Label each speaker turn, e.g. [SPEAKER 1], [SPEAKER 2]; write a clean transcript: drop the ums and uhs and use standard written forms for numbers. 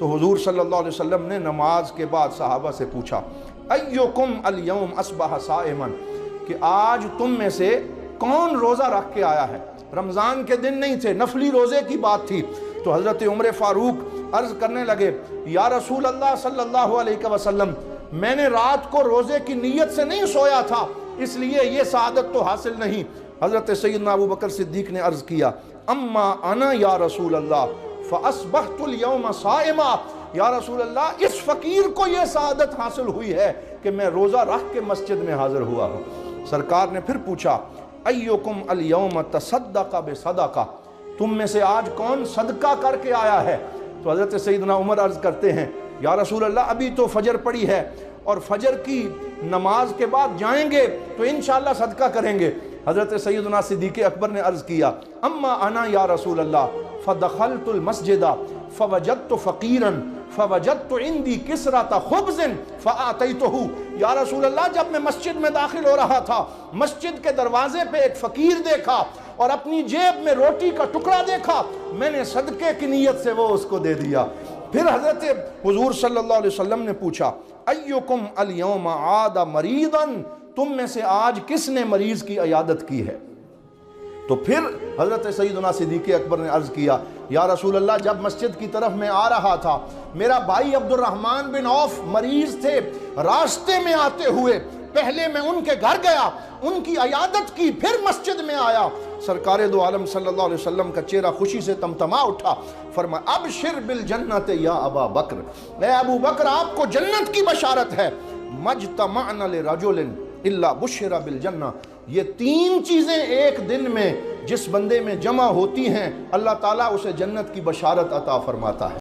[SPEAKER 1] تو حضور صلی اللہ علیہ وسلم نے نماز کے بعد صحابہ سے پوچھا ایکم الیوم اصبح صائما، کہ آج تم میں سے کون روزہ رکھ کے آیا ہے؟ رمضان کے دن نہیں تھے، نفلی روزے کی بات تھی۔ تو حضرت عمر فاروق عرض کرنے لگے یا رسول اللہ صلی اللہ علیہ وسلم، میں نے رات کو روزے کی نیت سے نہیں سویا تھا، اس لیے یہ سعادت تو حاصل نہیں۔ حضرت سیدنا ابو بکر صدیق نے عرض کیا اما انا یا رسول اللہ فاصبحت اليوم صائما، یا رسول اللہ اس فقیر کو یہ سعادت حاصل ہوئی ہے کہ میں روزہ رکھ کے مسجد میں حاضر ہوا ہوں۔ سرکار نے پھر پوچھا ایکم الیوم تصدق بصدقہ، تم میں سے آج کون صدقہ کر کے آیا ہے؟ تو حضرت سیدنا عمر عرض کرتے ہیں یا رسول اللہ ابھی تو فجر پڑی ہے اور فجر کی نماز کے بعد جائیں گے تو انشاءاللہ صدقہ کریں گے۔ حضرت سیدنا صدیق اکبر نے عرض کیا اما انا یا رسول اللہ فدخلت المسجد فوجدت فقیرا فوجدت عندي کسرۃ خبز فآتیتہ، یا رسول اللہ جب میں مسجد میں داخل ہو رہا تھا مسجد کے دروازے پہ ایک فقیر دیکھا اور اپنی جیب میں روٹی کا ٹکڑا دیکھا، میں نے صدقے کی نیت سے وہ اس کو دے دیا۔ پھر حضرت حضور صلی اللہ علیہ وسلم نے پوچھا ایکم الیوم عاد مریضا، تم میں سے آج کس نے مریض کی عیادت کی ہے؟ تو پھر حضرت سیدنا صدیق اکبر نے عرض کیا یا رسول اللہ جب مسجد کی طرف میں آ رہا تھا میرا بھائی عبد الرحمن بن عوف مریض تھے، راستے میں آتے ہوئے پہلے میں ان کے گھر گیا، ان کی عیادت کی، پھر مسجد میں آیا۔ سرکار دو عالم صلی اللہ علیہ وسلم کا چہرہ خوشی سے تمتما اٹھا، فرمایا ابشر بالجنت یا ابا بکر، اے ابو بکر آپ کو جنت کی بشارت ہے۔ مجتمعنا لرجل الا بشر بالجنہ، یہ تین چیزیں ایک دن میں جس بندے میں جمع ہوتی ہیں اللہ تعالیٰ اسے جنت کی بشارت عطا فرماتا ہے۔